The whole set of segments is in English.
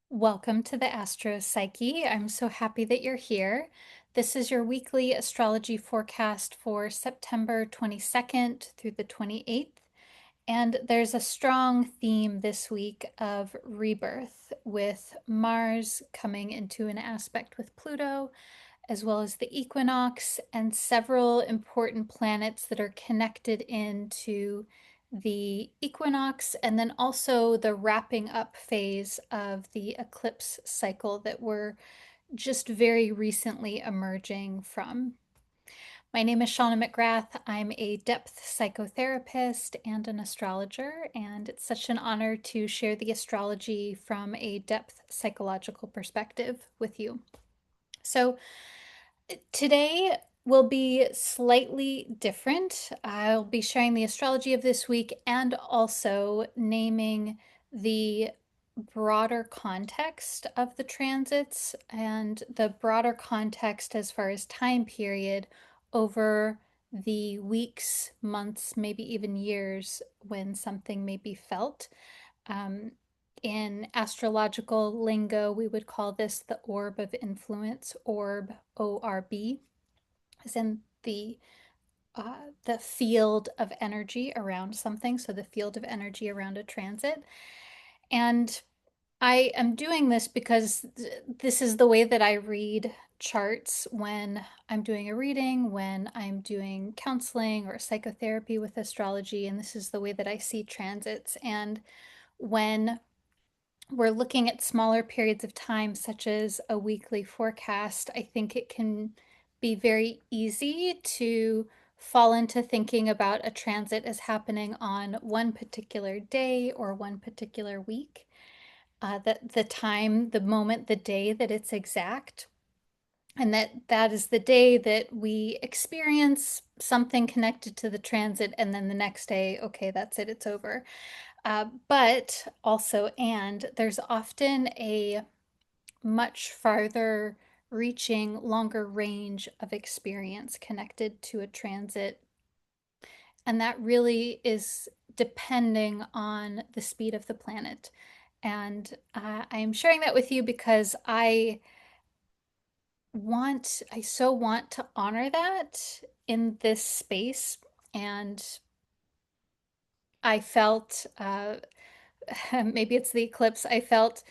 Welcome to the Astro Psyche. I'm so happy that you're here. This is your weekly astrology forecast for September 22nd through the 28th. And there's a strong theme this week of rebirth, with Mars coming into an aspect with Pluto, as well as the equinox and several important planets that are connected into the equinox, and then also the wrapping up phase of the eclipse cycle that we're just very recently emerging from. My name is Shawna McGrath. I'm a depth psychotherapist and an astrologer, and it's such an honor to share the astrology from a depth psychological perspective with you. So, today will be slightly different. I'll be sharing the astrology of this week and also naming the broader context of the transits and the broader context as far as time period over the weeks, months, maybe even years when something may be felt. Um, in astrological lingo, we would call this the orb of influence, orb, ORB, as in the field of energy around something, so the field of energy around a transit. And I am doing this because this is the way that I read charts when I'm doing a reading, when I'm doing counseling or psychotherapy with astrology, and this is the way that I see transits. And when we're looking at smaller periods of time, such as a weekly forecast, I think it can be very easy to fall into thinking about a transit as happening on one particular day or one particular week. That the time, the moment, the day that it's exact, and that is the day that we experience something connected to the transit, and then the next day, okay, that's it, it's over. But also, and there's often a much farther reaching, longer range of experience connected to a transit. And that really is depending on the speed of the planet. And I'm sharing that with you because I so want to honor that in this space. And I felt, maybe it's the eclipse, I felt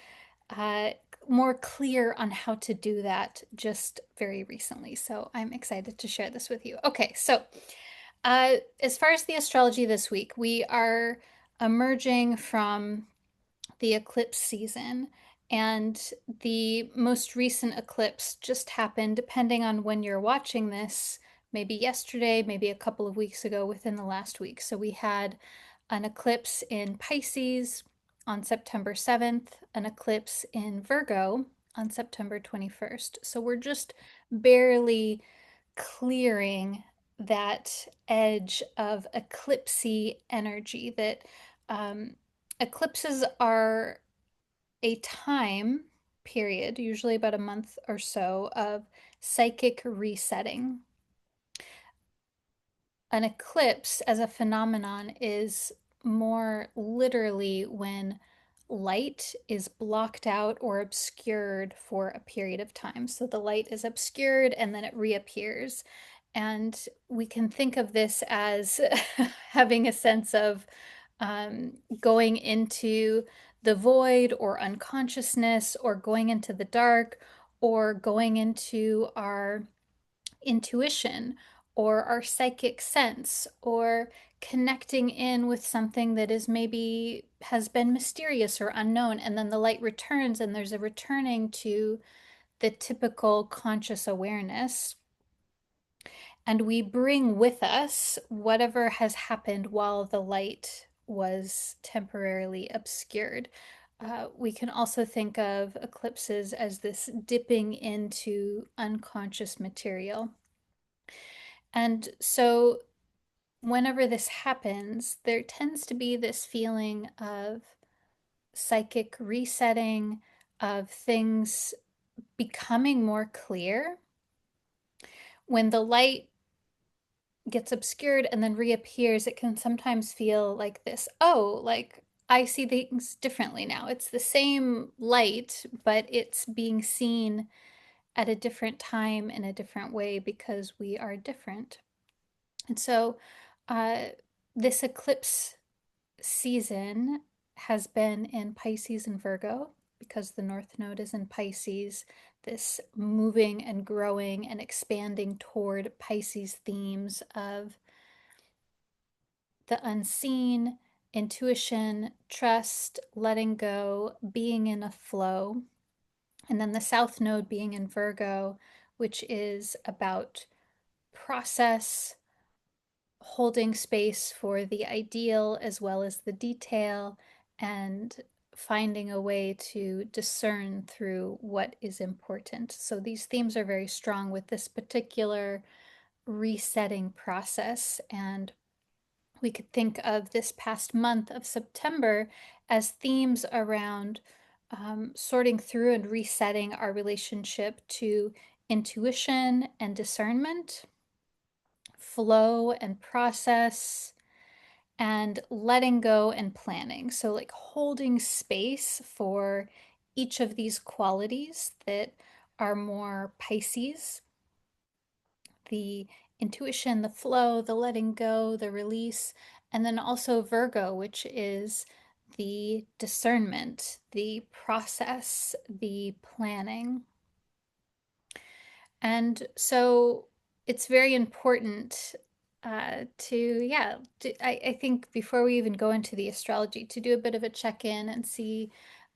uh, more clear on how to do that just very recently. So I'm excited to share this with you. Okay, so as far as the astrology this week, we are emerging from the eclipse season. And the most recent eclipse just happened, depending on when you're watching this, maybe yesterday, maybe a couple of weeks ago, within the last week. So we had an eclipse in Pisces on September 7th, an eclipse in Virgo on September 21st. So we're just barely clearing that edge of eclipsy energy that um, eclipses are a time period, usually about a month or so, of psychic resetting. An eclipse as a phenomenon is more literally when light is blocked out or obscured for a period of time. So the light is obscured and then it reappears. And we can think of this as having a sense of going into the void or unconsciousness, or going into the dark, or going into our intuition or our psychic sense, or connecting in with something that is maybe has been mysterious or unknown, and then the light returns and there's a returning to the typical conscious awareness, and we bring with us whatever has happened while the light was temporarily obscured. We can also think of eclipses as this dipping into unconscious material. And so, whenever this happens, there tends to be this feeling of psychic resetting, of things becoming more clear. When the light gets obscured and then reappears, it can sometimes feel like this, oh, like I see things differently now. It's the same light, but it's being seen at a different time in a different way because we are different. And so uh, this eclipse season has been in Pisces and Virgo because the North Node is in Pisces, this moving and growing and expanding toward Pisces themes of the unseen, intuition, trust, letting go, being in a flow. And then the South Node being in Virgo, which is about process, holding space for the ideal as well as the detail, and finding a way to discern through what is important. So these themes are very strong with this particular resetting process. And we could think of this past month of September as themes around sorting through and resetting our relationship to intuition and discernment, flow and process, and letting go and planning. So, like holding space for each of these qualities that are more Pisces, the intuition, the flow, the letting go, the release, and then also Virgo, which is the discernment, the process, the planning. And so it's very important I think before we even go into the astrology, to do a bit of a check in and see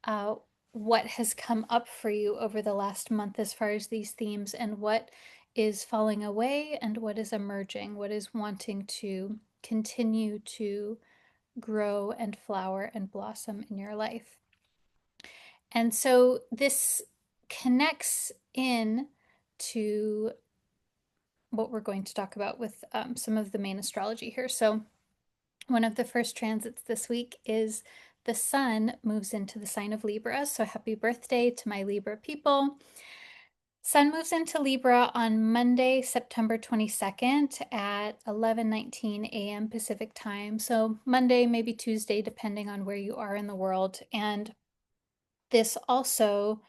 uh, what has come up for you over the last month as far as these themes, and what is falling away and what is emerging, what is wanting to continue to grow and flower and blossom in your life. And so this connects in to what we're going to talk about with some of the main astrology here. So, one of the first transits this week is the sun moves into the sign of Libra. So, happy birthday to my Libra people. Sun moves into Libra on Monday, September 22nd at 11:19 a.m. Pacific time. So, Monday, maybe Tuesday, depending on where you are in the world. And this also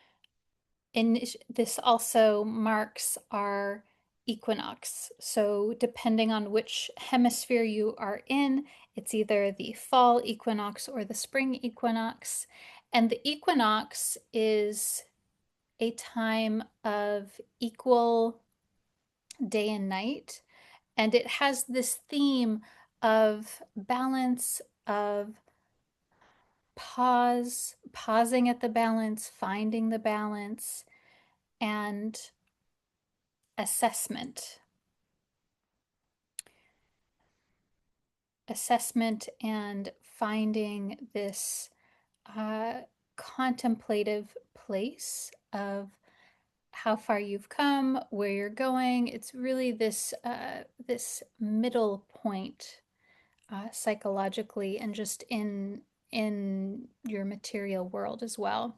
this also marks our equinox. So, depending on which hemisphere you are in, it's either the fall equinox or the spring equinox. And the equinox is a time of equal day and night. And it has this theme of balance, of pausing at the balance, finding the balance, and assessment. Assessment and finding this contemplative place of how far you've come, where you're going. It's really this middle point psychologically and just in your material world as well.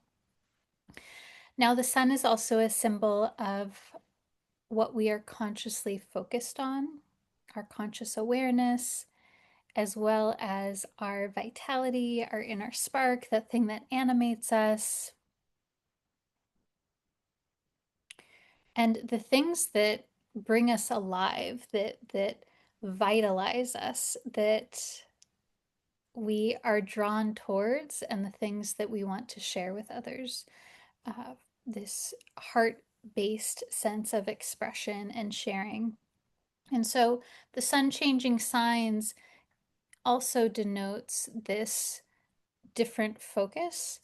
Now, the sun is also a symbol of what we are consciously focused on, our conscious awareness, as well as our vitality, our inner spark, that thing that animates us. And the things that bring us alive, that vitalize us, that we are drawn towards, and the things that we want to share with others. This heart-based sense of expression and sharing. And so the sun changing signs also denotes this different focus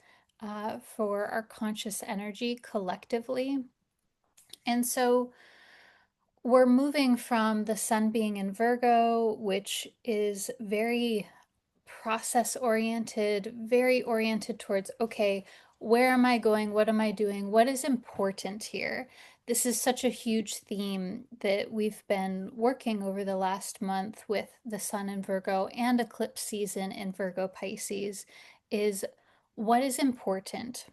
for our conscious energy collectively. And so we're moving from the sun being in Virgo, which is very process oriented, very oriented towards, okay, where am I going? What am I doing? What is important here? This is such a huge theme that we've been working over the last month with the sun in Virgo and eclipse season in Virgo Pisces, is what is important.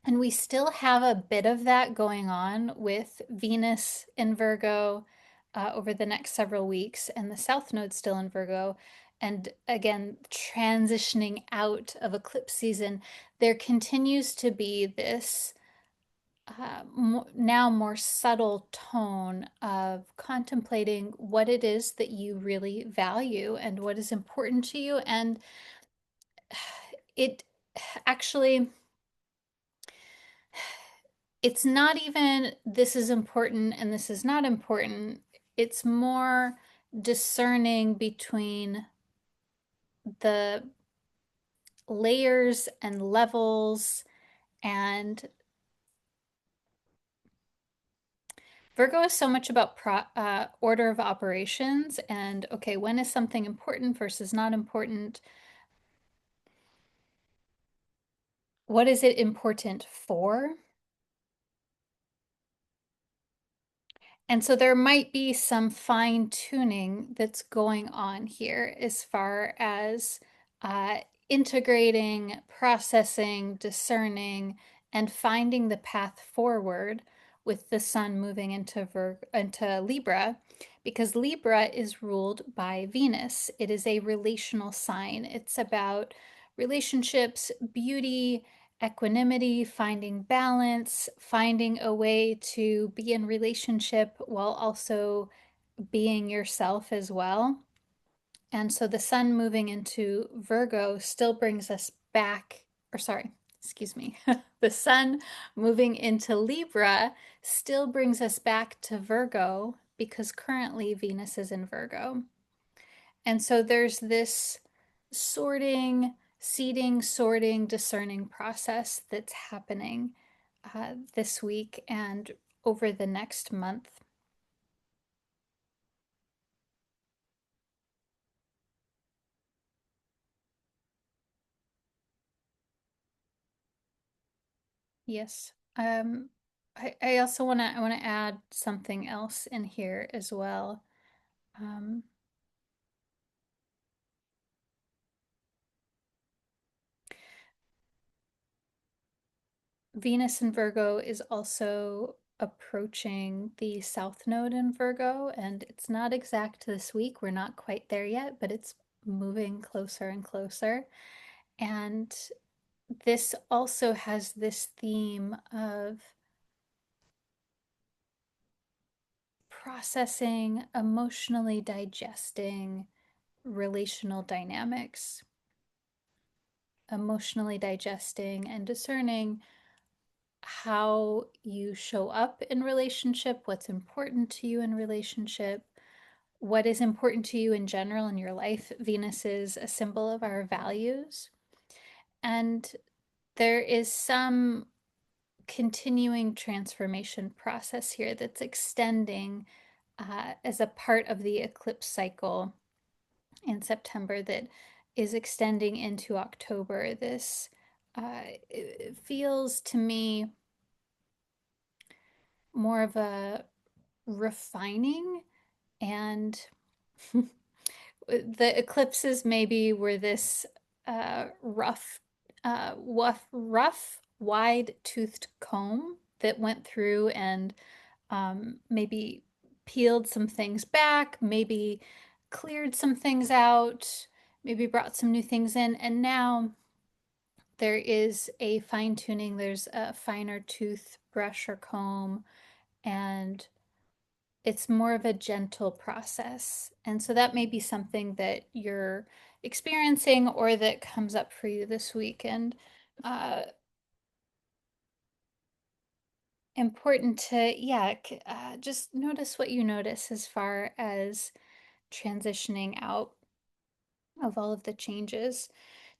And we still have a bit of that going on with Venus in Virgo over the next several weeks, and the South Node still in Virgo. and again, transitioning out of eclipse season, there continues to be this now more subtle tone of contemplating what it is that you really value and what is important to you. And it actually, it's not even this is important and this is not important. It's more discerning between the layers and levels. And Virgo is so much about order of operations and, okay, when is something important versus not important? What is it important for? And so there might be some fine tuning that's going on here as far as uh, integrating, processing, discerning, and finding the path forward with the sun moving into Libra, because Libra is ruled by Venus. It is a relational sign. It's about relationships, beauty, equanimity, finding balance, finding a way to be in relationship while also being yourself as well. And so the sun moving into Virgo still brings us back, or sorry, excuse me, the sun moving into Libra still brings us back to Virgo because currently Venus is in Virgo. And so there's this sorting, seeding, sorting, discerning process that's happening this week and over the next month. Yes. I also want to add something else in here as well. Um, Venus in Virgo is also approaching the South Node in Virgo, and it's not exact this week. We're not quite there yet, but it's moving closer and closer. And this also has this theme of processing, emotionally digesting relational dynamics, emotionally digesting and discerning how you show up in relationship, what's important to you in relationship, what is important to you in general in your life. Venus is a symbol of our values. And there is some continuing transformation process here that's extending as a part of the eclipse cycle in September that is extending into October. This it feels to me more of a refining, and the eclipses maybe were this rough, wide-toothed comb that went through and maybe peeled some things back, maybe cleared some things out, maybe brought some new things in, and now there is a fine tuning, there's a finer toothbrush or comb, and it's more of a gentle process. And so that may be something that you're experiencing or that comes up for you this week. And uh, important to, yeah, just notice what you notice as far as transitioning out of all of the changes.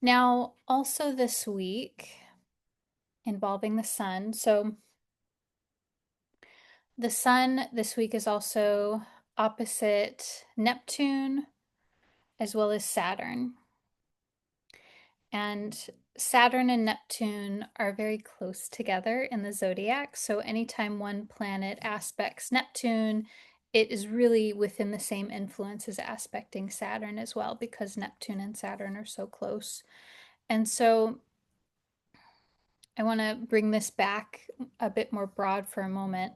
Now, also this week involving the sun. So the sun this week is also opposite Neptune as well as Saturn. And Saturn and Neptune are very close together in the zodiac. So anytime one planet aspects Neptune, it is really within the same influence as aspecting Saturn as well, because Neptune and Saturn are so close. And so I want to bring this back a bit more broad for a moment.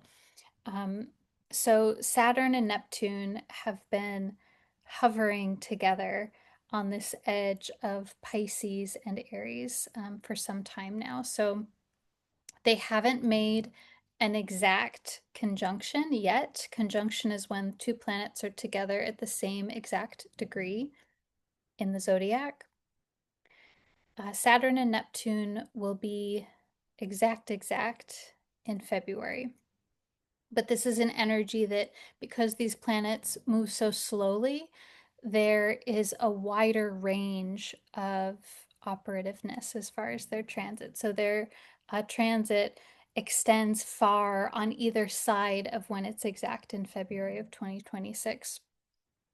Um, so Saturn and Neptune have been hovering together on this edge of Pisces and Aries for some time now. So they haven't made an exact conjunction yet. Conjunction is when two planets are together at the same exact degree in the zodiac. Saturn and Neptune will be exact in February. But this is an energy that, because these planets move so slowly, there is a wider range of operativeness as far as their transit. So their transit extends far on either side of when it's exact in February of 2026.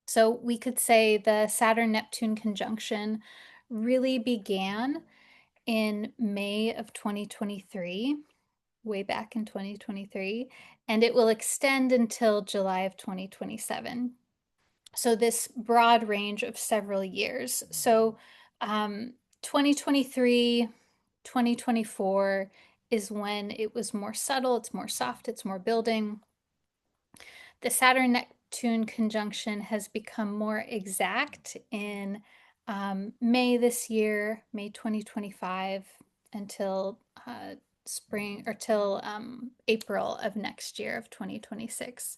So we could say the Saturn Neptune conjunction really began in May of 2023, way back in 2023, and it will extend until July of 2027. So this broad range of several years. So 2023, 2024 is when it was more subtle, it's more soft, it's more building. The Saturn Neptune conjunction has become more exact in May this year, May 2025, until spring or till April of next year of 2026.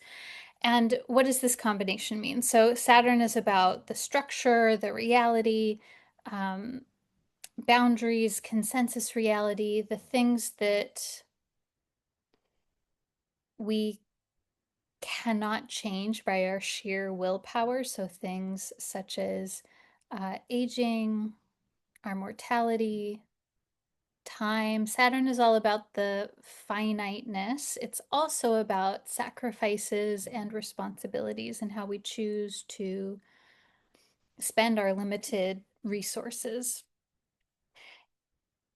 And what does this combination mean? So Saturn is about the structure, the reality, boundaries, consensus reality, the things that we cannot change by our sheer willpower. So things such as aging, our mortality, time. Saturn is all about the finiteness. It's also about sacrifices and responsibilities and how we choose to spend our limited resources.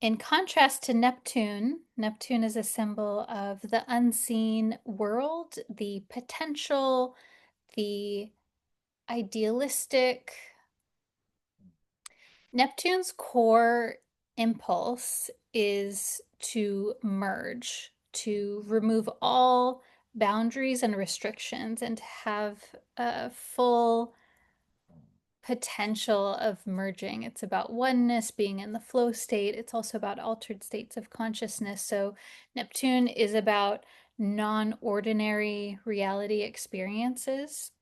In contrast to Neptune, Neptune is a symbol of the unseen world, the potential, the idealistic. Neptune's core impulse is to merge, to remove all boundaries and restrictions, and to have a full potential of merging. It's about oneness, being in the flow state. It's also about altered states of consciousness. So Neptune is about non-ordinary reality experiences.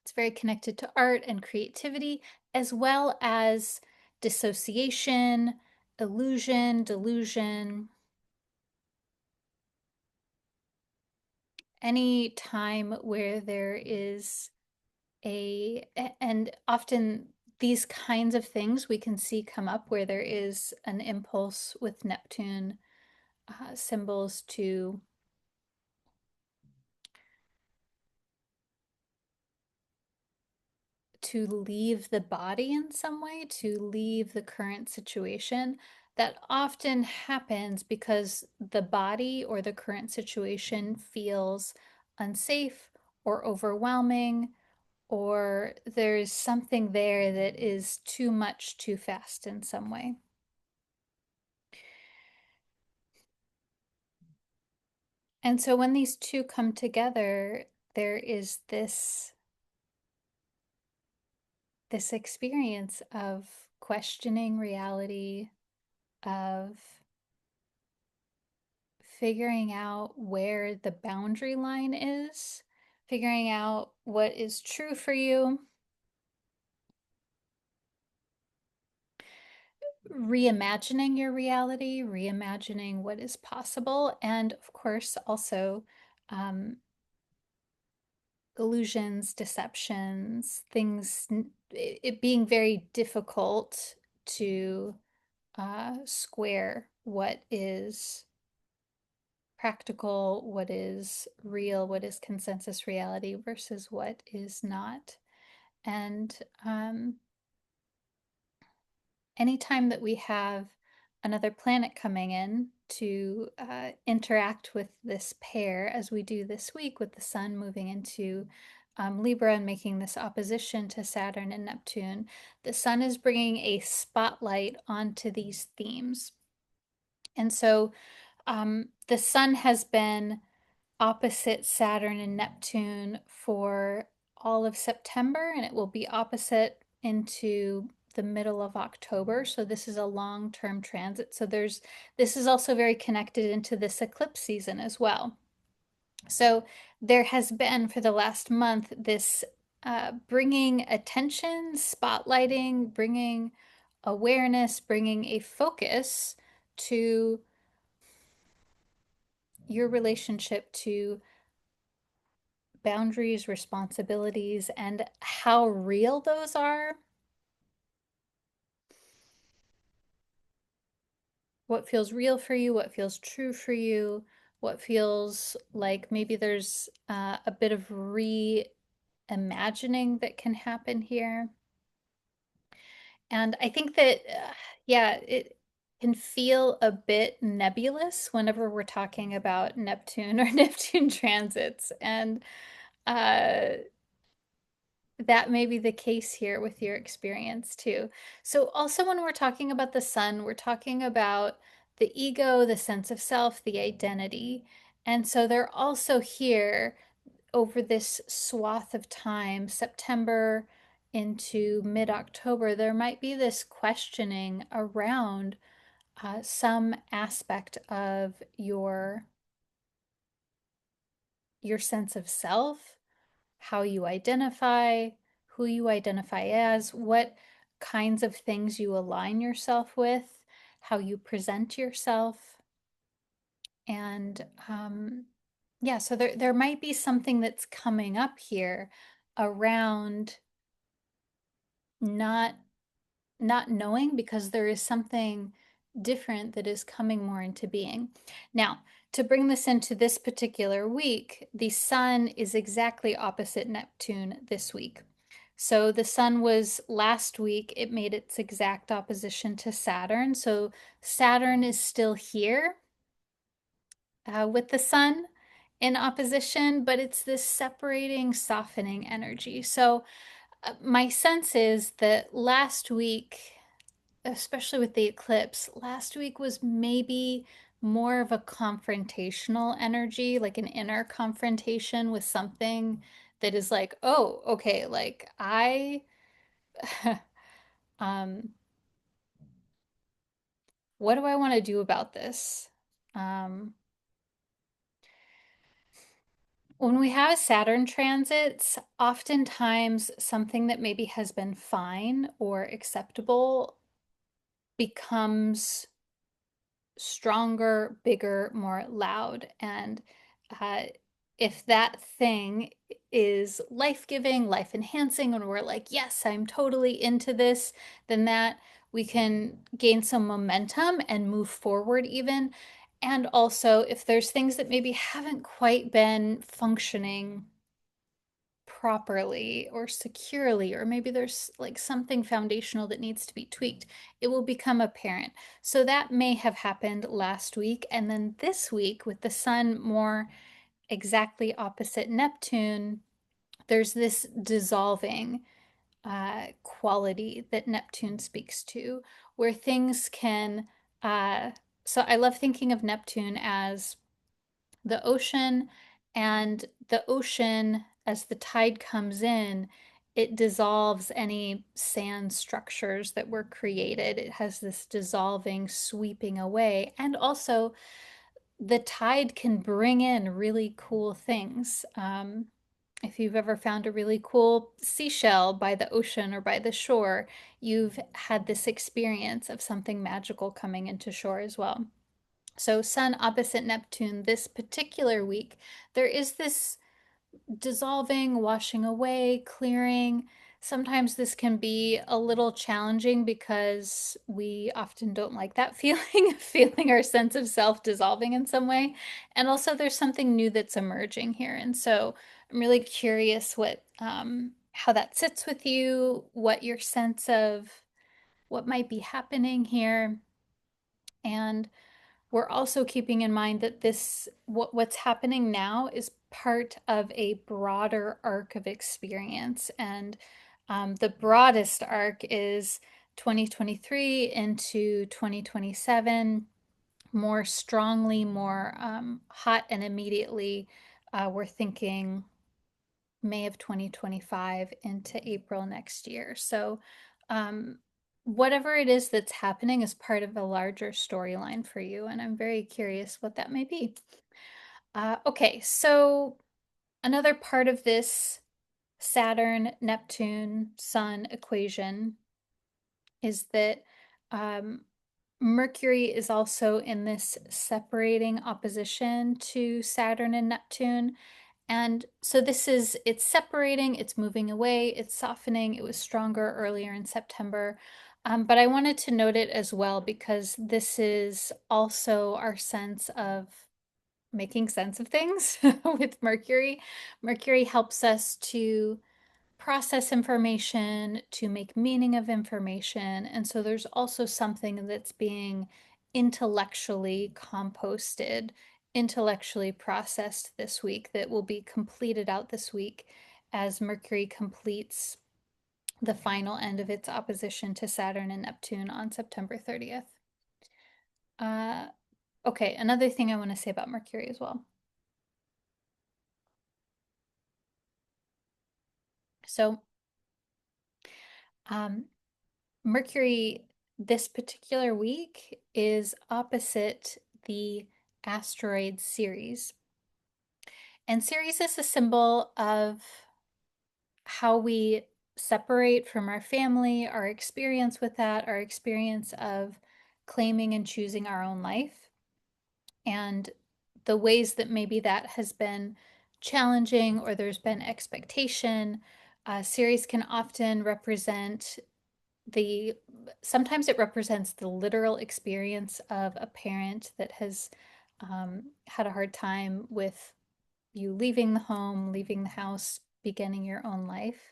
It's very connected to art and creativity, as well as dissociation, illusion, delusion. Any time where there is and often these kinds of things we can see come up where there is an impulse with Neptune symbols to leave the body in some way, to leave the current situation. That often happens because the body or the current situation feels unsafe or overwhelming, or there's something there that is too much too fast in some way. And so when these two come together, there is this experience of questioning reality, of figuring out where the boundary line is, figuring out what is true for you, reimagining your reality, reimagining what is possible, and of course, also illusions, deceptions, things, it being very difficult to square what is practical, what is real, what is consensus reality versus what is not. And anytime that we have another planet coming in to interact with this pair, as we do this week with the Sun moving into Libra and making this opposition to Saturn and Neptune, the Sun is bringing a spotlight onto these themes. And so the Sun has been opposite Saturn and Neptune for all of September, and it will be opposite into the middle of October. So this is a long-term transit. So this is also very connected into this eclipse season as well. So there has been for the last month this bringing attention, spotlighting, bringing awareness, bringing a focus to your relationship to boundaries, responsibilities, and how real those are. What feels real for you, what feels true for you, what feels like maybe there's a bit of reimagining that can happen here. And I think that, yeah, it can feel a bit nebulous whenever we're talking about Neptune or Neptune transits. And uh, that may be the case here with your experience too. So, also, when we're talking about the sun, we're talking about the ego, the sense of self, the identity. And so, they're also here over this swath of time, September into mid October, there might be this questioning around some aspect of your sense of self, how you identify, who you identify as, what kinds of things you align yourself with, how you present yourself. And yeah, so there might be something that's coming up here around not not knowing because there is something different that is coming more into being. Now, to bring this into this particular week, the sun is exactly opposite Neptune this week. So the sun was last week, it made its exact opposition to Saturn. So Saturn is still here with the sun in opposition, but it's this separating, softening energy. So my sense is that last week, especially with the eclipse, last week was maybe more of a confrontational energy, like an inner confrontation with something that is like, oh, okay, like um, what do I want to do about this? Um, when we have Saturn transits, oftentimes something that maybe has been fine or acceptable becomes stronger, bigger, more loud. And uh, if that thing is life giving, life enhancing, and we're like, yes, I'm totally into this, then that we can gain some momentum and move forward, even. And also, if there's things that maybe haven't quite been functioning properly or securely, or maybe there's like something foundational that needs to be tweaked, it will become apparent. So that may have happened last week. And then this week, with the sun more exactly opposite Neptune, there's this dissolving quality that Neptune speaks to, where things can. So I love thinking of Neptune as the ocean, and the ocean, as the tide comes in, it dissolves any sand structures that were created. It has this dissolving, sweeping away. And also, the tide can bring in really cool things. If you've ever found a really cool seashell by the ocean or by the shore, you've had this experience of something magical coming into shore as well. So, Sun opposite Neptune this particular week, there is this dissolving, washing away, clearing. Sometimes this can be a little challenging because we often don't like that feeling of feeling our sense of self dissolving in some way. And also, there's something new that's emerging here. And so, I'm really curious how that sits with you, what your sense of what might be happening here. And we're also keeping in mind that what's happening now is part of a broader arc of experience. And the broadest arc is 2023 into 2027, more strongly, more hot and immediately. We're thinking May of 2025 into April next year. So, whatever it is that's happening is part of a larger storyline for you, and I'm very curious what that may be. Okay, so another part of this Saturn, Neptune, Sun equation is that um, Mercury is also in this separating opposition to Saturn and Neptune. And so it's separating, it's moving away, it's softening. It was stronger earlier in September. But I wanted to note it as well because this is also our sense of making sense of things with Mercury. Mercury helps us to process information, to make meaning of information. And so there's also something that's being intellectually composted, intellectually processed this week that will be completed out this week as Mercury completes the final end of its opposition to Saturn and Neptune on September 30th. Okay, another thing I want to say about Mercury as well. So, um, Mercury this particular week is opposite the asteroid Ceres. And Ceres is a symbol of how we separate from our family, our experience with that, our experience of claiming and choosing our own life, and the ways that maybe that has been challenging or there's been expectation. Ceres can often represent the sometimes it represents the literal experience of a parent that has had a hard time with you leaving the home, leaving the house, beginning your own life.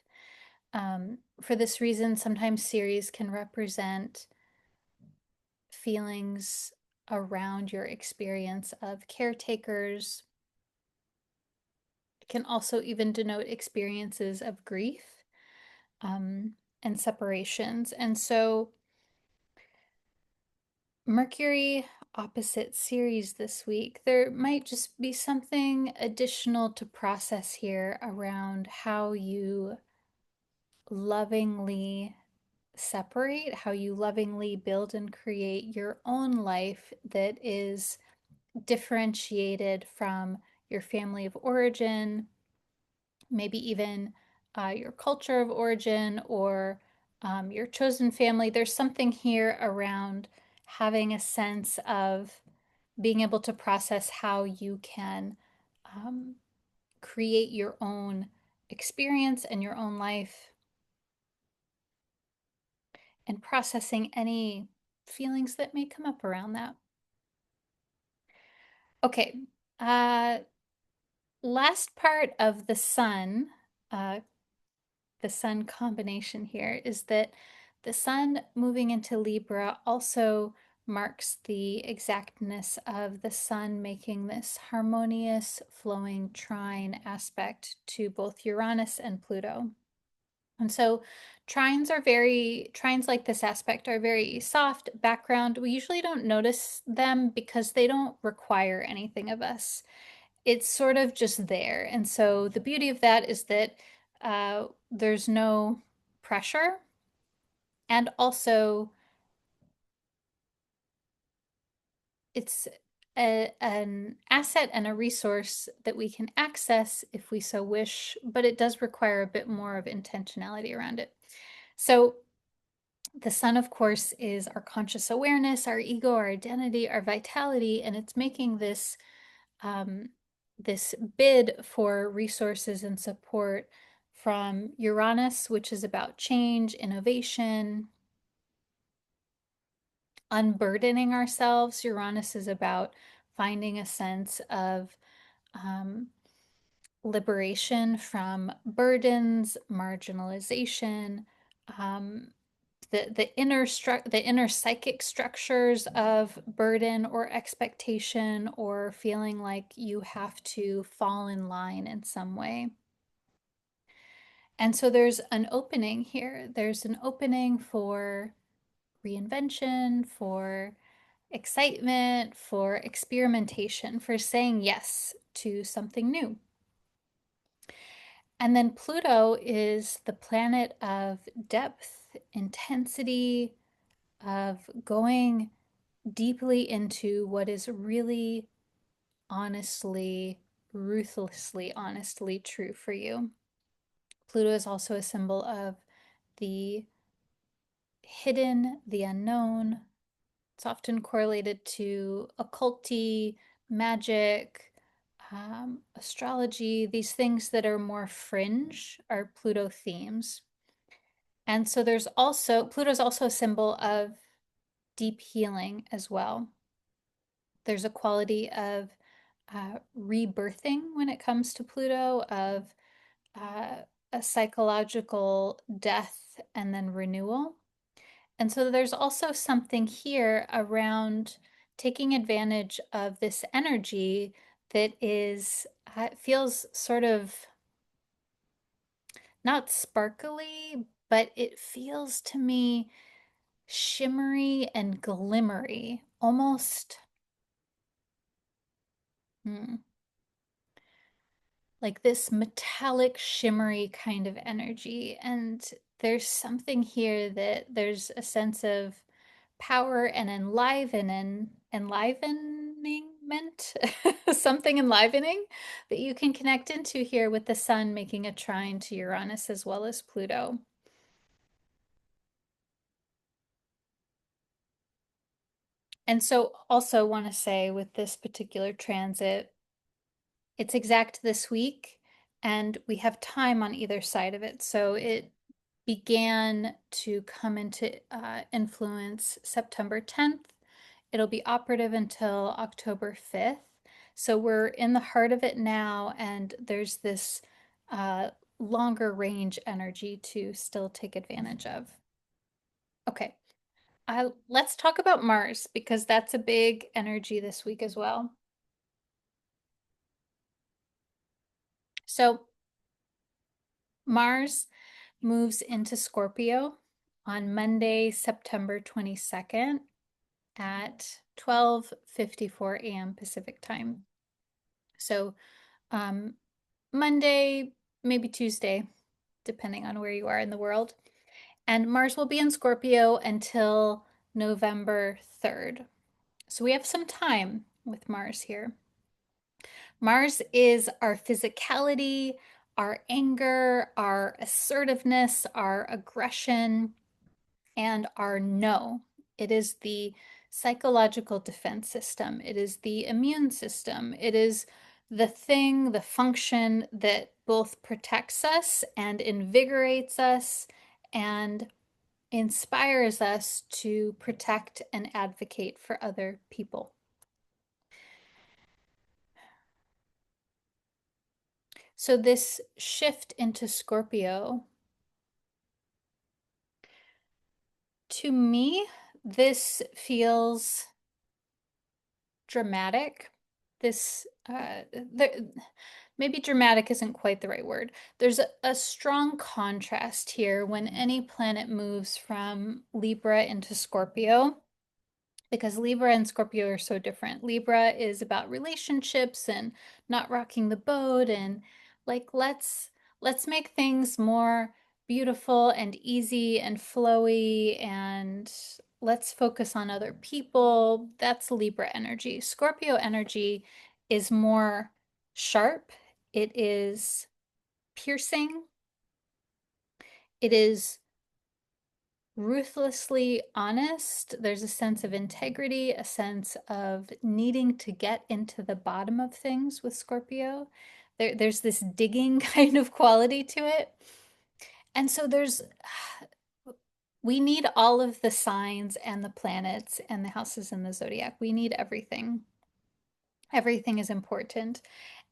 For this reason, sometimes Ceres can represent feelings around your experience of caretakers. It can also even denote experiences of grief and separations. And so Mercury opposite Ceres this week, there might just be something additional to process here around how you lovingly separate, how you lovingly build and create your own life that is differentiated from your family of origin, maybe even your culture of origin or your chosen family. There's something here around having a sense of being able to process how you can um, create your own experience and your own life and processing any feelings that may come up around that. Okay, uh, last part of uh, the sun combination here is that the sun moving into Libra also marks the exactness of the sun making this harmonious flowing trine aspect to both Uranus and Pluto. And so trines like this aspect are very soft background. We usually don't notice them because they don't require anything of us. It's sort of just there. And so the beauty of that is that there's no pressure. And also, it's an asset and a resource that we can access if we so wish, but it does require a bit more of intentionality around it. So, the sun, of course, is our conscious awareness, our ego, our identity, our vitality, and it's making this bid for resources and support from Uranus, which is about change, innovation, unburdening ourselves. Uranus is about finding a sense of um, liberation from burdens, marginalization, um, the inner psychic structures of burden or expectation or feeling like you have to fall in line in some way. And so there's an opening here. There's an opening for reinvention, for excitement, for experimentation, for saying yes to something new. And then Pluto is the planet of depth, intensity, of going deeply into what is really honestly, ruthlessly, honestly true for you. Pluto is also a symbol of the hidden, the unknown. It's often correlated to occulty, magic, astrology, these things that are more fringe are Pluto themes. And so there's also, Pluto's also a symbol of deep healing as well. There's a quality of rebirthing when it comes to Pluto, of uh, a psychological death and then renewal. And so there's also something here around taking advantage of this energy that is, feels sort of not sparkly, but it feels to me shimmery and glimmery, almost hmm, like this metallic, shimmery kind of energy. And there's something here that there's a sense of power and enlivenment, something enlivening that you can connect into here with the sun making a trine to Uranus as well as Pluto. And so also want to say with this particular transit, it's exact this week, and we have time on either side of it. So it began to come into influence September 10th. It'll be operative until October 5th. So we're in the heart of it now, and there's this uh, longer range energy to still take advantage of. Okay, let's talk about Mars because that's a big energy this week as well. So Mars moves into Scorpio on Monday, September 22nd at 12:54 a.m. Pacific time. So, um, Monday, maybe Tuesday, depending on where you are in the world. And Mars will be in Scorpio until November 3rd. So we have some time with Mars here. Mars is our physicality, our anger, our assertiveness, our aggression, and our no. It is the psychological defense system, it is the immune system, it is the thing, the function that both protects us and invigorates us and inspires us to protect and advocate for other people. So, this shift into Scorpio, to me, this feels dramatic. This, maybe dramatic isn't quite the right word. There's a strong contrast here when any planet moves from Libra into Scorpio, because Libra and Scorpio are so different. Libra is about relationships and not rocking the boat and like let's make things more beautiful and easy and flowy and let's focus on other people. That's Libra energy. Scorpio energy is more sharp. It is piercing. It is ruthlessly honest. There's a sense of integrity, a sense of needing to get into the bottom of things with Scorpio. There's this digging kind of quality to it. And so we need all of the signs and the planets and the houses in the zodiac. We need everything. Everything is important.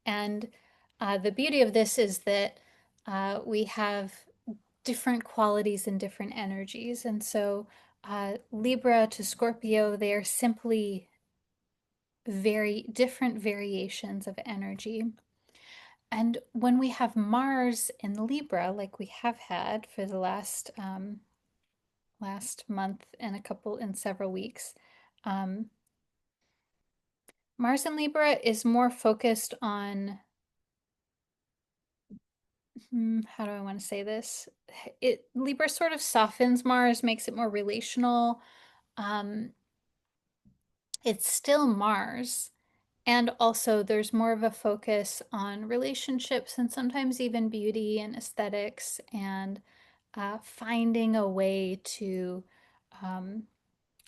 And the beauty of this is that we have different qualities and different energies. And so Libra to Scorpio, they are simply very different variations of energy. And when we have Mars in Libra, like we have had for the last month and several weeks, um, Mars in Libra is more focused on how do I want to say this? Libra sort of softens Mars, makes it more relational. Um, it's still Mars, and also there's more of a focus on relationships and sometimes even beauty and aesthetics and finding a way to. Um,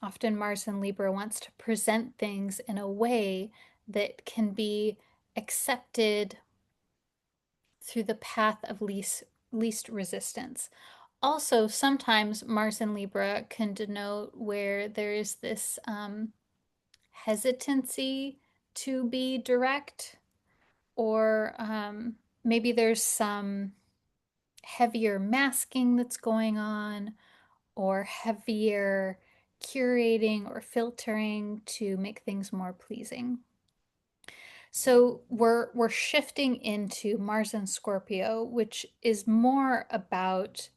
Often Mars in Libra wants to present things in a way that can be accepted through the path of least resistance. Also, sometimes Mars in Libra can denote where there is this hesitancy to be direct, or maybe there's some heavier masking that's going on, or heavier curating or filtering to make things more pleasing. So we're shifting into Mars and Scorpio, which is more about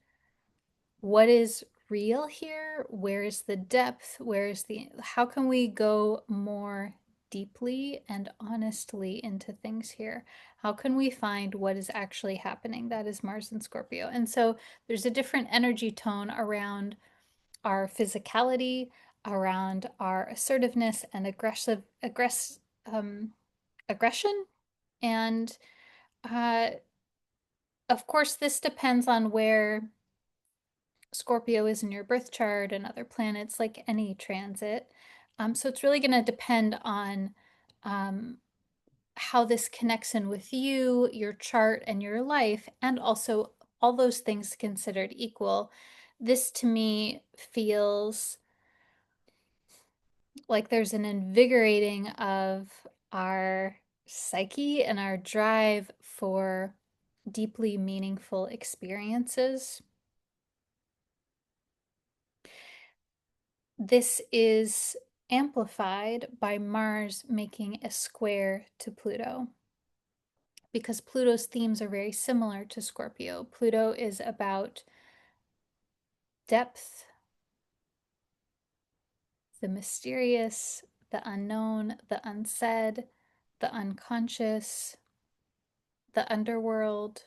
what is real here, where is the depth, how can we go more deeply and honestly into things here? How can we find what is actually happening? That is Mars and Scorpio. And so there's a different energy tone around our physicality, around our assertiveness and aggression. And uh, of course, this depends on where Scorpio is in your birth chart and other planets, like any transit. So it's really going to depend on um, how this connects in with you, your chart, and your life, and also all those things considered equal. This to me feels like there's an invigorating of our psyche and our drive for deeply meaningful experiences. This is amplified by Mars making a square to Pluto, because Pluto's themes are very similar to Scorpio. Pluto is about depth, the mysterious, the unknown, the unsaid, the unconscious, the underworld.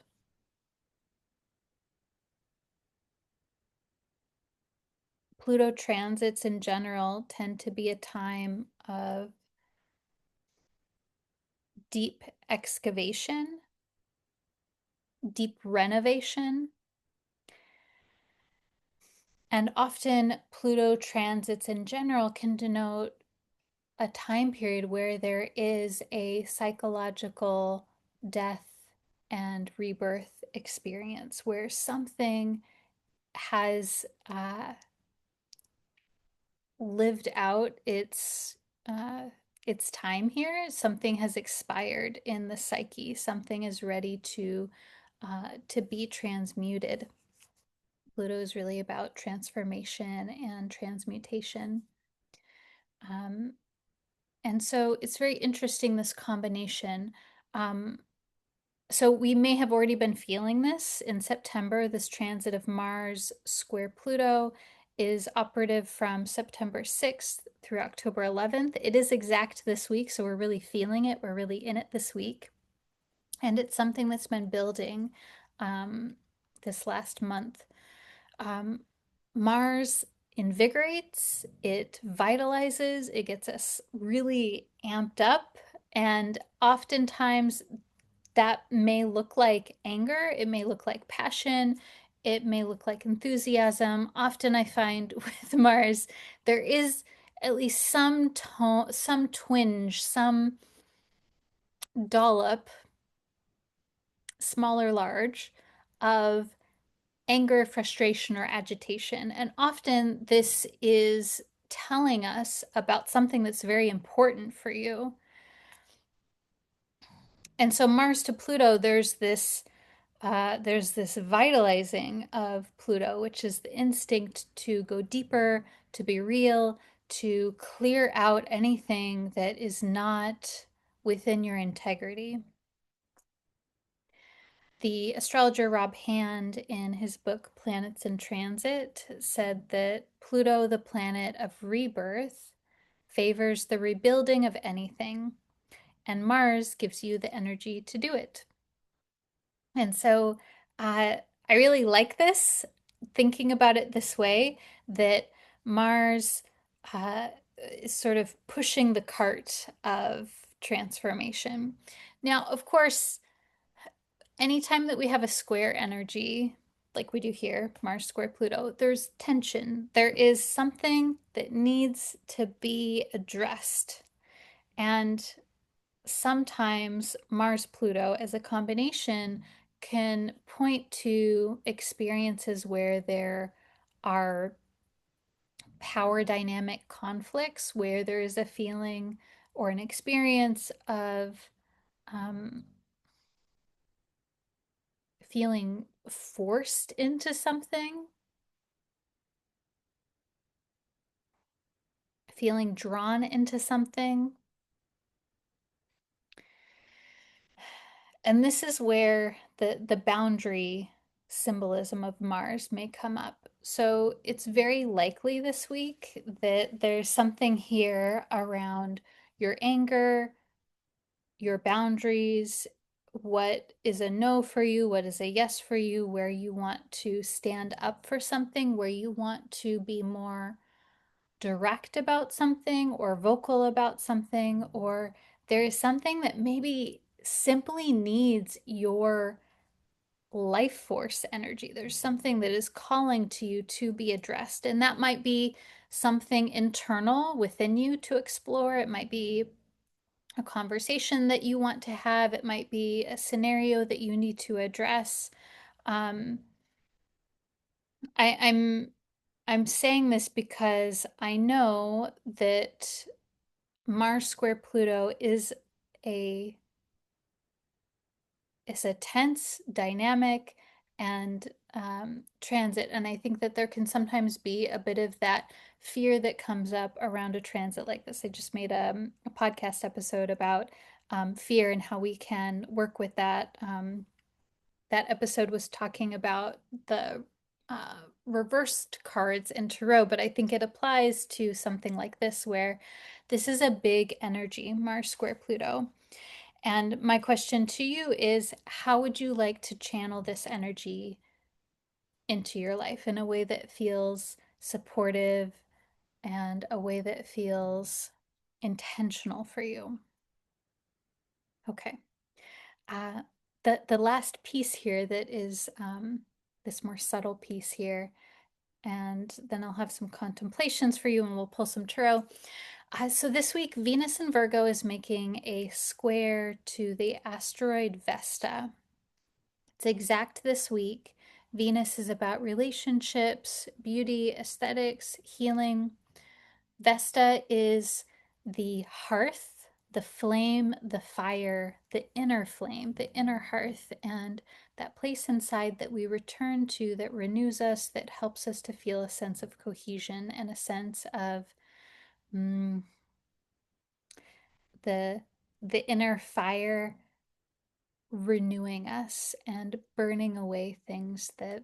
Pluto transits in general tend to be a time of deep excavation, deep renovation, and often Pluto transits in general can denote a time period where there is a psychological death and rebirth experience, where something has lived out uh, its time here. Something has expired in the psyche. Something is ready to be transmuted. Pluto is really about transformation and transmutation. Um, and so it's very interesting, this combination. Um, so we may have already been feeling this in September. This transit of Mars square Pluto is operative from September 6th through October 11th. It is exact this week, so we're really feeling it. We're really in it this week. And it's something that's been building this last month. Um, Mars invigorates, it vitalizes, it gets us really amped up. And oftentimes that may look like anger, it may look like passion, it may look like enthusiasm. Often I find with Mars, there is at least some tone, some twinge, some dollop, small or large, of anger, frustration, or agitation. And often this is telling us about something that's very important for you. And so Mars to Pluto, there's this vitalizing of Pluto, which is the instinct to go deeper, to be real, to clear out anything that is not within your integrity. The astrologer Rob Hand, in his book Planets in Transit, said that Pluto, the planet of rebirth, favors the rebuilding of anything, and Mars gives you the energy to do it. And so Uh, I really like this, thinking about it this way, that Mars uh, is sort of pushing the cart of transformation. Now, of course, anytime that we have a square energy, like we do here, Mars square Pluto, there's tension. There is something that needs to be addressed. And sometimes Mars Pluto as a combination can point to experiences where there are power dynamic conflicts, where there is a feeling or an experience of um, feeling forced into something, feeling drawn into something. And this is where the boundary symbolism of Mars may come up. So it's very likely this week that there's something here around your anger, your boundaries, what is a no for you, what is a yes for you, where you want to stand up for something, where you want to be more direct about something or vocal about something, or there is something that maybe simply needs your life force energy. There's something that is calling to you to be addressed. And that might be something internal within you to explore. It might be a conversation that you want to have. It might be a scenario that you need to address. Um, I, I'm I'm saying this because I know that Mars square Pluto a is a tense, dynamic, and transit. And I think that there can sometimes be a bit of that fear that comes up around a transit like this. I just made a podcast episode about fear and how we can work with that. That episode was talking about the reversed cards in tarot, but I think it applies to something like this, where this is a big energy, Mars square Pluto. And my question to you is, how would you like to channel this energy into your life in a way that feels supportive and a way that feels intentional for you? Okay. Uh, the last piece here that is this more subtle piece here, and then I'll have some contemplations for you and we'll pull some tarot. So this week, Venus in Virgo is making a square to the asteroid Vesta. It's exact this week. Venus is about relationships, beauty, aesthetics, healing. Vesta is the hearth, the flame, the fire, the inner flame, the inner hearth, and that place inside that we return to that renews us, that helps us to feel a sense of cohesion and a sense of mm, the the inner fire renewing us and burning away things that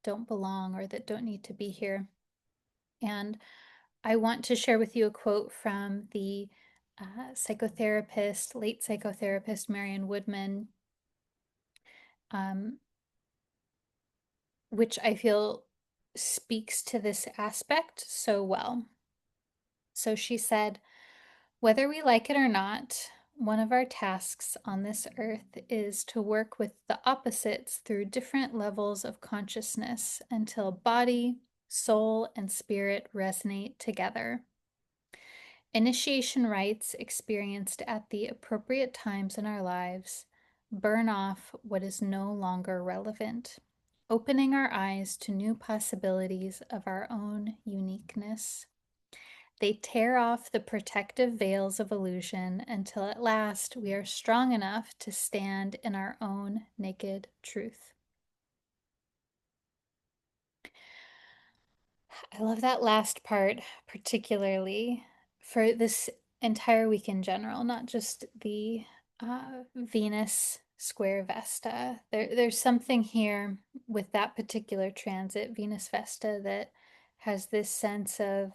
don't belong or that don't need to be here. And I want to share with you a quote from the psychotherapist, late psychotherapist Marion Woodman, um, which I feel speaks to this aspect so well. So she said, "Whether we like it or not, one of our tasks on this earth is to work with the opposites through different levels of consciousness until body, soul, and spirit resonate together. Initiation rites experienced at the appropriate times in our lives burn off what is no longer relevant, opening our eyes to new possibilities of our own uniqueness. They tear off the protective veils of illusion until at last we are strong enough to stand in our own naked truth." I love that last part, particularly for this entire week in general, not just the Venus square Vesta. There's something here with that particular transit, Venus Vesta, that has this sense of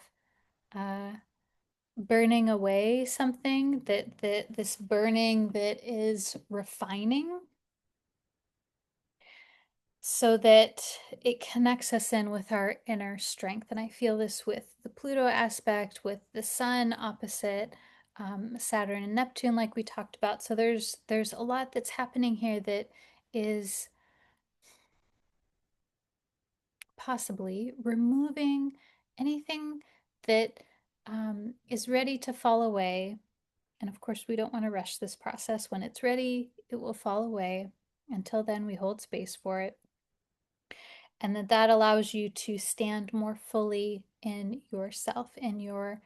uh, burning away something, that this burning that is refining. so that it connects us in with our inner strength. And I feel this with the Pluto aspect, with the Sun opposite Saturn and Neptune, like we talked about. So there's a lot that's happening here that is possibly removing anything that is ready to fall away. And of course, we don't want to rush this process. When it's ready, it will fall away. Until then, we hold space for it. And that allows you to stand more fully in yourself, in your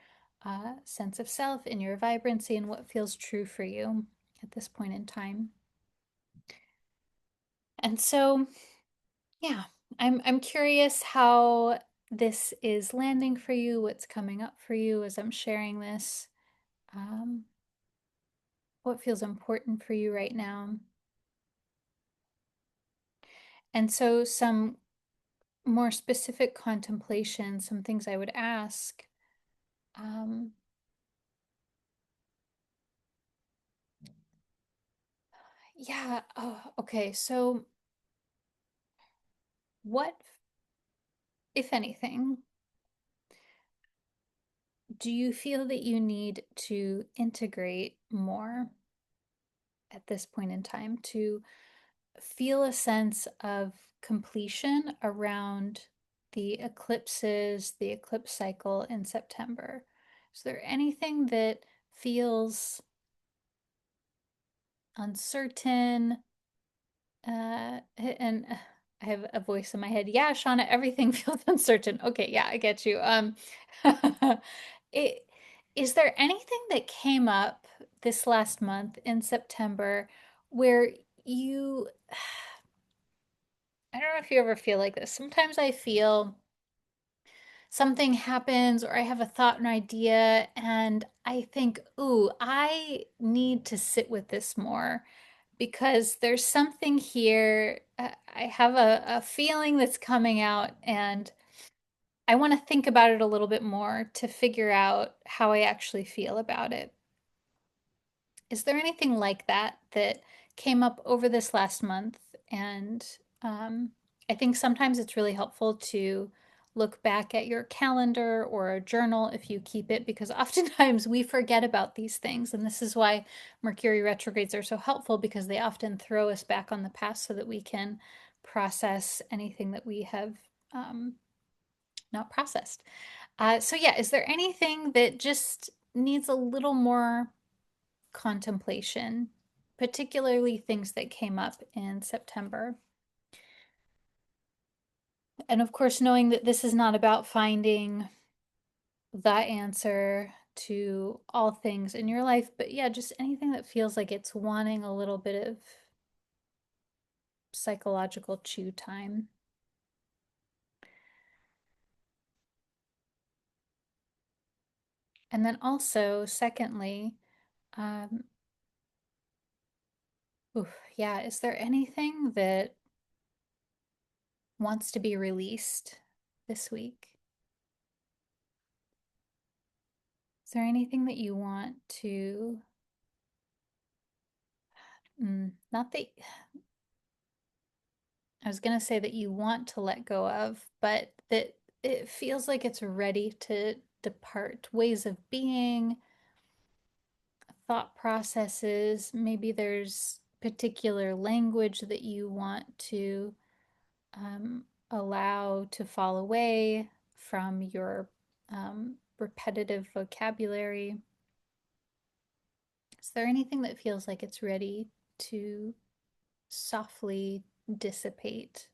sense of self, in your vibrancy, and what feels true for you at this point in time. And so, yeah, I'm curious how this is landing for you, what's coming up for you as I'm sharing this, um, what feels important for you right now. And so, some more specific contemplation, some things I would ask. Um, yeah, oh, okay. So, what, if anything, do you feel that you need to integrate more at this point in time to feel a sense of completion around the eclipses, the eclipse cycle in September? Is there anything that feels uncertain? And I have a voice in my head. Yeah, Shawna, everything feels uncertain. Okay, yeah, I get you. It, is there anything that came up this last month in September where you, I don't know if you ever feel like this. Sometimes I feel something happens or I have a thought and idea and I think, ooh, I need to sit with this more because there's something here. I have a feeling that's coming out, and I want to think about it a little bit more to figure out how I actually feel about it. Is there anything like that that came up over this last month? And I think sometimes it's really helpful to look back at your calendar or a journal if you keep it, because oftentimes we forget about these things. And this is why Mercury retrogrades are so helpful, because they often throw us back on the past so that we can process anything that we have not processed. So, yeah, is there anything that just needs a little more contemplation, particularly things that came up in September? And of course, knowing that this is not about finding the answer to all things in your life, but yeah, just anything that feels like it's wanting a little bit of psychological chew time. And then also, secondly, um, oof, yeah, is there anything that wants to be released this week? Is there anything that you want to, not that, I was going to say that you want to let go of, but that it feels like it's ready to depart? Ways of being, thought processes, maybe there's particular language that you want to allow to fall away from your repetitive vocabulary. Is there anything that feels like it's ready to softly dissipate?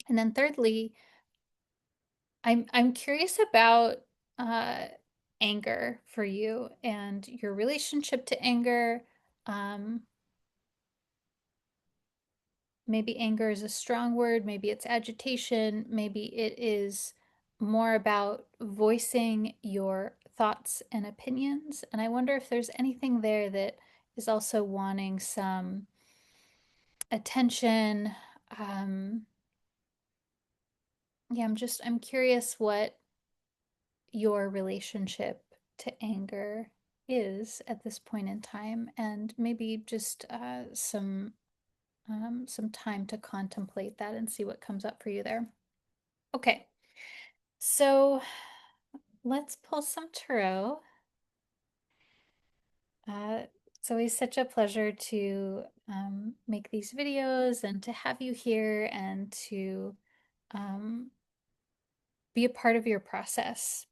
And then thirdly, I'm curious about uh, anger for you and your relationship to anger. Um, maybe anger is a strong word, maybe it's agitation, maybe it is more about voicing your thoughts and opinions. And I wonder if there's anything there that is also wanting some attention. Um, yeah, I'm curious what your relationship to anger is at this point in time, and maybe just some time to contemplate that and see what comes up for you there. Okay, so let's pull some tarot. It's always such a pleasure to make these videos and to have you here and to um, be a part of your process.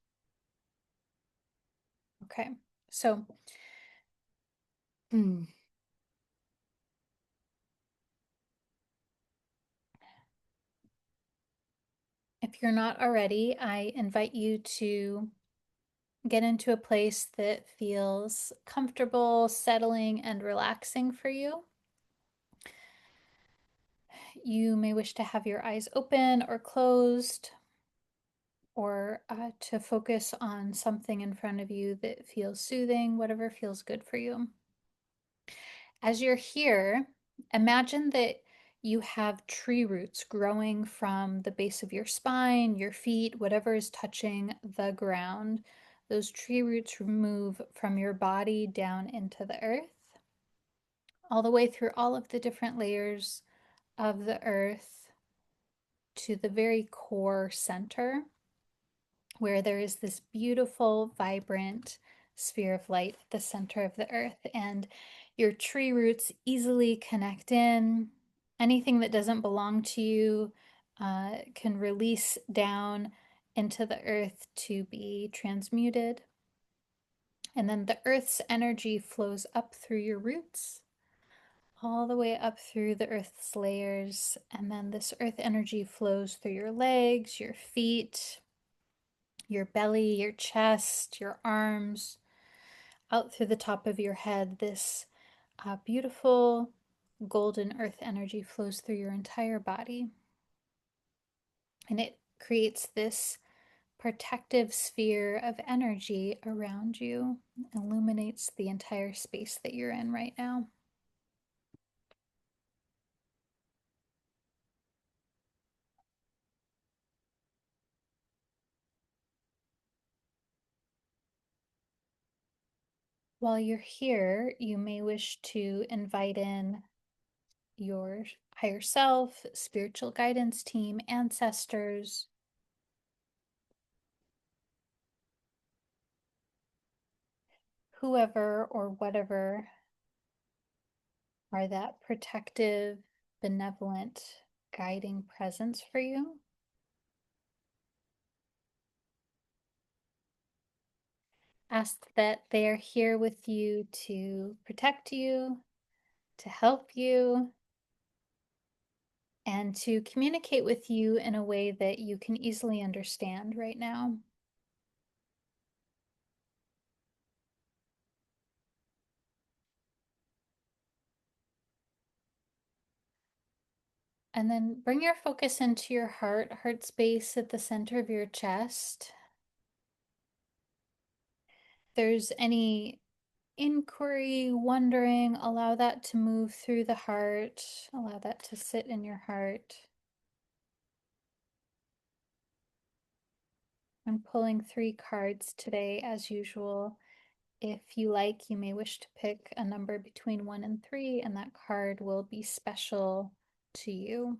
Okay, so hmm, if you're not already, I invite you to get into a place that feels comfortable, settling, and relaxing for you. You may wish to have your eyes open or closed, or to focus on something in front of you that feels soothing, whatever feels good for you. As you're here, imagine that you have tree roots growing from the base of your spine, your feet, whatever is touching the ground. Those tree roots move from your body down into the earth, all the way through all of the different layers of the earth to the very core center, where there is this beautiful, vibrant sphere of light at the center of the earth. And your tree roots easily connect in. Anything that doesn't belong to you can release down into the earth to be transmuted. And then the earth's energy flows up through your roots, all the way up through the earth's layers. And then this earth energy flows through your legs, your feet, your belly, your chest, your arms, out through the top of your head. This beautiful golden earth energy flows through your entire body. And it creates this protective sphere of energy around you, illuminates the entire space that you're in right now. While you're here, you may wish to invite in your higher self, spiritual guidance team, ancestors, whoever or whatever are that protective, benevolent, guiding presence for you. Ask that they are here with you to protect you, to help you, and to communicate with you in a way that you can easily understand right now. And then bring your focus into your heart space at the center of your chest. If there's any inquiry, wondering, allow that to move through the heart. Allow that to sit in your heart. I'm pulling 3 cards today, as usual. If you like, you may wish to pick a number between 1 and 3, and that card will be special to you.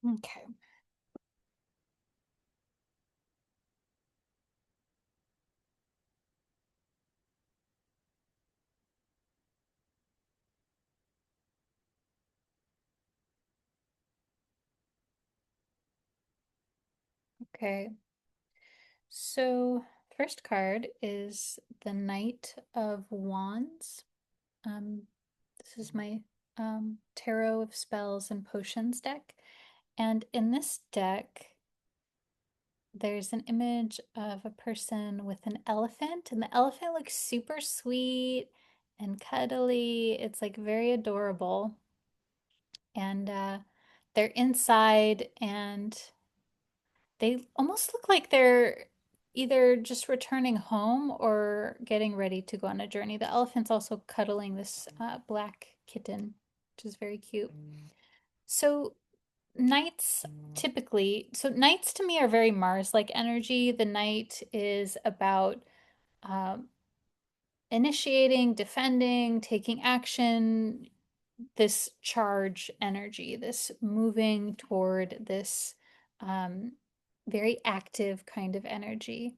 Okay. Okay. So, first card is the Knight of Wands. Um, this is my Tarot of Spells and Potions deck. And in this deck, there's an image of a person with an elephant, and the elephant looks super sweet and cuddly. It's like very adorable. And they're inside, and they almost look like they're either just returning home or getting ready to go on a journey. The elephant's also cuddling this black kitten. which is very cute. So nights nights to me are very Mars-like energy. The night is about um, initiating, defending, taking action, this charge energy, this moving toward this um, very active kind of energy.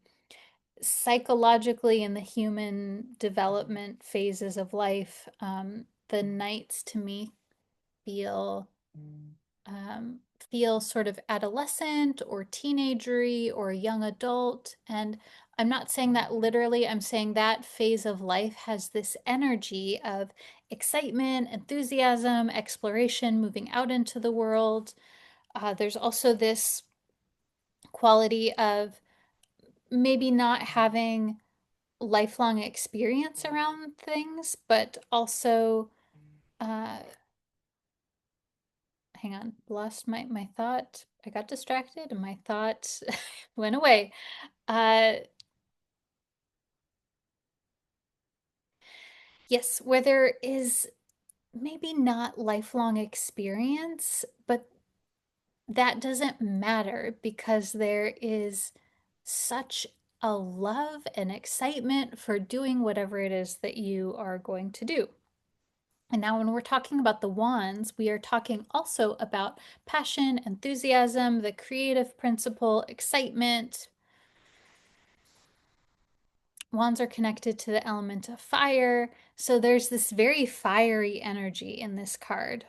Psychologically, in the human development phases of life, the nights to me feel um, feel sort of adolescent or teenagery or young adult. And I'm not saying that literally, I'm saying that phase of life has this energy of excitement, enthusiasm, exploration, moving out into the world. There's also this quality of maybe not having lifelong experience around things, but also uh, hang on, lost my thought. I got distracted and my thought went away. Uh, yes, where there is maybe not lifelong experience, but that doesn't matter because there is such a love and excitement for doing whatever it is that you are going to do. And now, when we're talking about the wands, we are talking also about passion, enthusiasm, the creative principle, excitement. Wands are connected to the element of fire. So there's this very fiery energy in this card,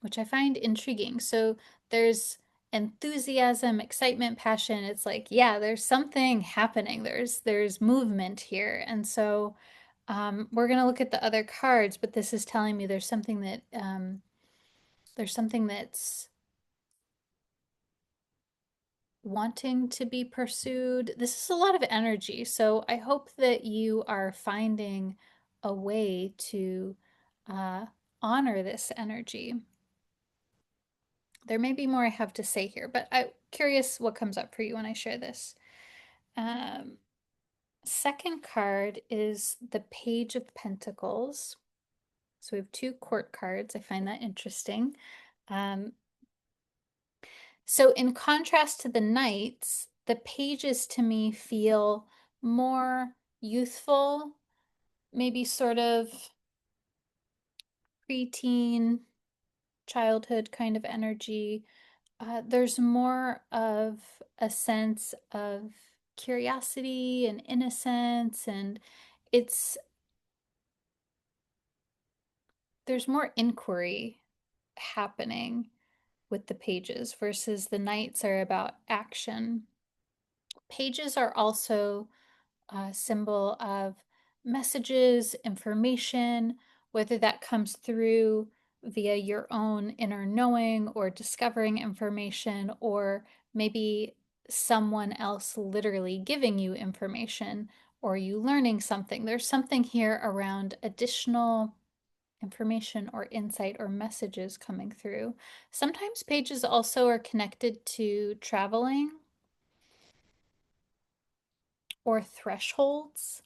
which I find intriguing. So there's enthusiasm, excitement, passion. It's like, yeah, there's something happening. There's movement here. And so we're going to look at the other cards, but this is telling me there's something that's wanting to be pursued. This is a lot of energy. So I hope that you are finding a way to uh, honor this energy. There may be more I have to say here, but I'm curious what comes up for you when I share this. Um, Second card is the Page of Pentacles. So we have two court cards. I find that interesting. Um, So, in contrast to the knights, the pages to me feel more youthful, maybe sort of preteen, childhood kind of energy. There's more of a sense of curiosity and innocence, and it's there's more inquiry happening with the pages versus the knights are about action. Pages are also a symbol of messages, information, whether that comes through via your own inner knowing or discovering information, or maybe someone else literally giving you information or you learning something. There's something here around additional information or insight or messages coming through. Sometimes pages also are connected to traveling or thresholds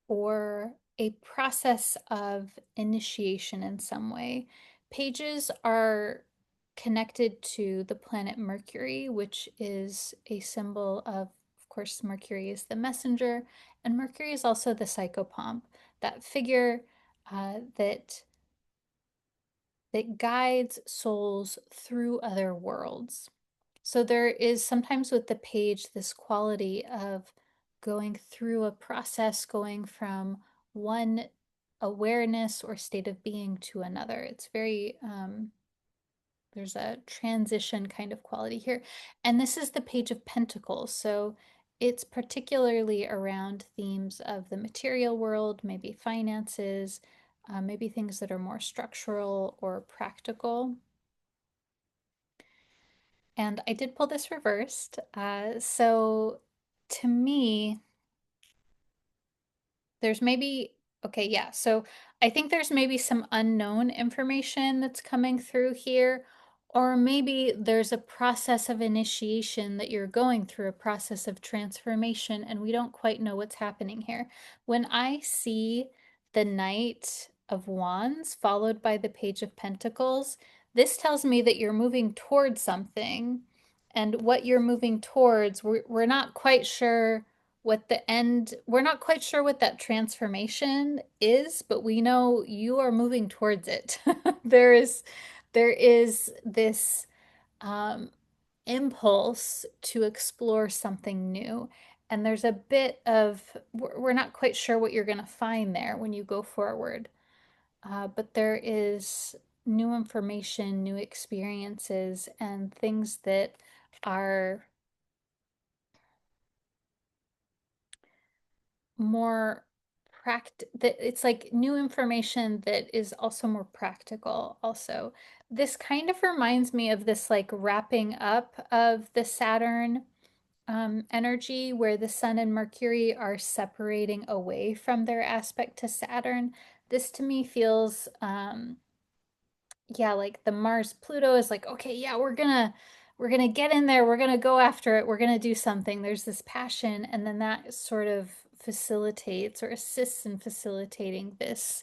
or a process of initiation in some way. Pages are connected to the planet Mercury, which is a symbol of course, Mercury is the messenger, and Mercury is also the psychopomp, that figure that guides souls through other worlds. So there is sometimes with the page this quality of going through a process, going from one awareness or state of being to another. It's very, there's a transition kind of quality here. And this is the Page of Pentacles. So it's particularly around themes of the material world, maybe finances, maybe things that are more structural or practical. And I did pull this reversed. So to me, there's maybe, okay, yeah. So I think there's maybe some unknown information that's coming through here, or maybe there's a process of initiation that you're going through, a process of transformation, and we don't quite know what's happening here. When I see the knight of Wands, followed by the Page of Pentacles. This tells me that you're moving towards something, and what you're moving towards, we're not quite sure what the end, we're not quite sure what that transformation is, but we know you are moving towards it. There is this um, impulse to explore something new. And there's a bit of, we're not quite sure what you're going to find there when you go forward. But there is new information, new experiences, and things that are more that it's like new information that is also more practical also. This kind of reminds me of this like wrapping up of the Saturn energy where the Sun and Mercury are separating away from their aspect to Saturn. This to me feels yeah, like the Mars-Pluto is like, okay, yeah, we're gonna get in there, we're gonna go after it, we're gonna do something. There's this passion, and then that sort of facilitates or assists in facilitating this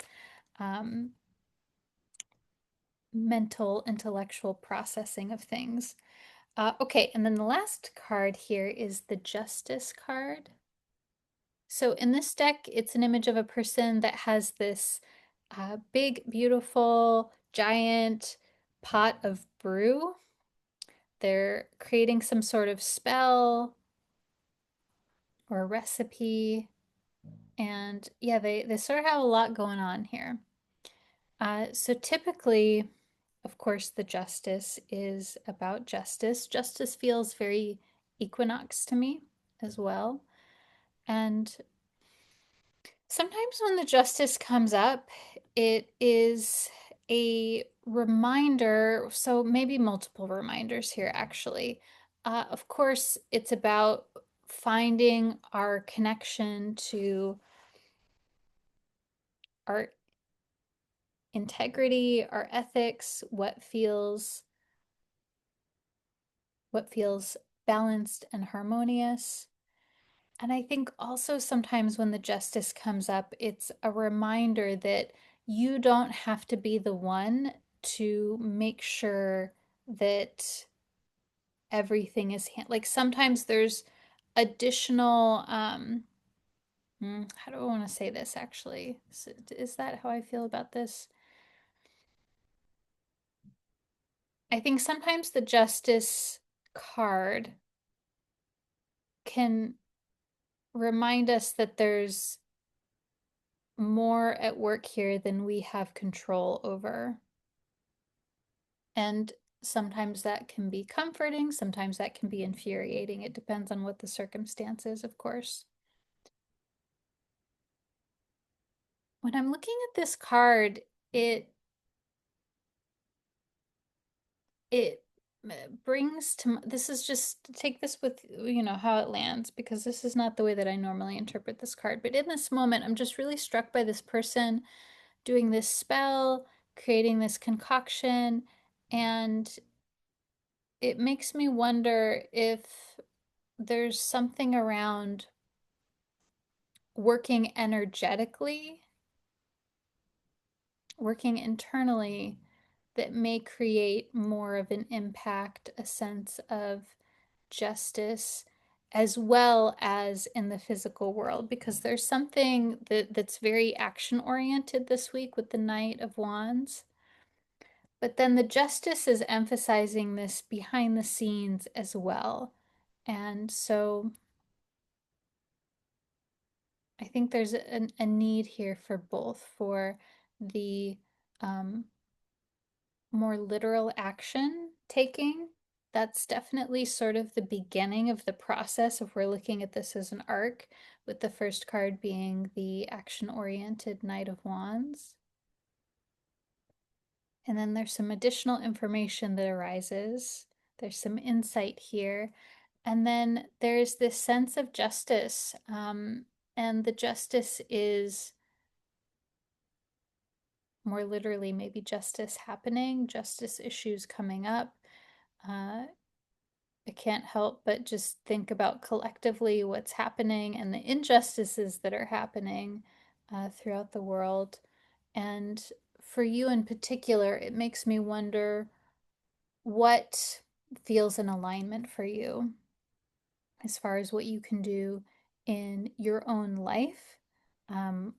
um, mental, intellectual processing of things. Okay, and then the last card here is the Justice card. So in this deck, it's an image of a person that has this big, beautiful, giant pot of brew. They're creating some sort of spell or recipe. And yeah, they sort of have a lot going on here. So typically, of course, the justice is about justice. Justice feels very equinox to me as well. And sometimes when the justice comes up, it is a reminder, so maybe multiple reminders here, actually. Of course, it's about finding our connection to our integrity, our ethics, what feels balanced and harmonious. And I think also sometimes when the justice comes up, it's a reminder that you don't have to be the one to make sure that everything is like sometimes there's additional how do I want to say this actually? Is that how I feel about this? I think sometimes the justice card can remind us that there's more at work here than we have control over. And sometimes that can be comforting, sometimes that can be infuriating. It depends on what the circumstance is, of course. When I'm looking at this card, it it brings to this is just take this with how it lands because this is not the way that I normally interpret this card. But in this moment, I'm just really struck by this person doing this spell, creating this concoction, and it makes me wonder if there's something around working energetically, working internally that may create more of an impact, a sense of justice, as well as in the physical world, because there's something that's very action oriented this week with the Knight of Wands. But then the justice is emphasizing this behind the scenes as well. And so I think there's a need here for both, for the um, more literal action taking. That's definitely sort of the beginning of the process if we're looking at this as an arc, with the first card being the action-oriented Knight of Wands. And then there's some additional information that arises. There's some insight here. And then there's this sense of justice. And the justice is more literally maybe justice happening, justice issues coming up. Uh, I can't help but just think about collectively what's happening and the injustices that are happening throughout the world. And for you in particular, it makes me wonder what feels in alignment for you as far as what you can do in your own life, um,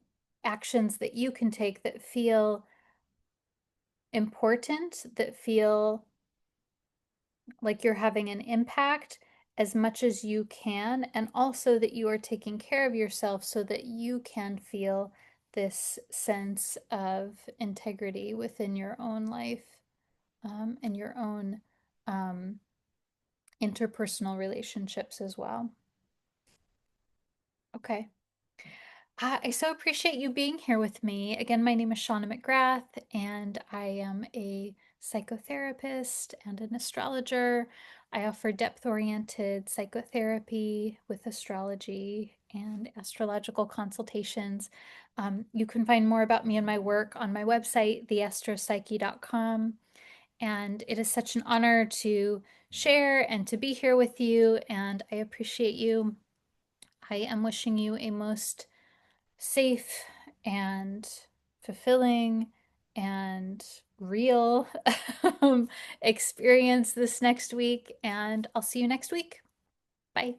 actions that you can take that feel important, that feel like you're having an impact as much as you can, and also that you are taking care of yourself so that you can feel this sense of integrity within your own life, and your own um, interpersonal relationships as well. Okay. I so appreciate you being here with me. Again, my name is Shawna McGrath, and I am a psychotherapist and an astrologer. I offer depth-oriented psychotherapy with astrology and astrological consultations. You can find more about me and my work on my website, theastropsyche.com. And it is such an honor to share and to be here with you, and I appreciate you. I am wishing you a most safe and fulfilling and real experience this next week, and I'll see you next week. Bye.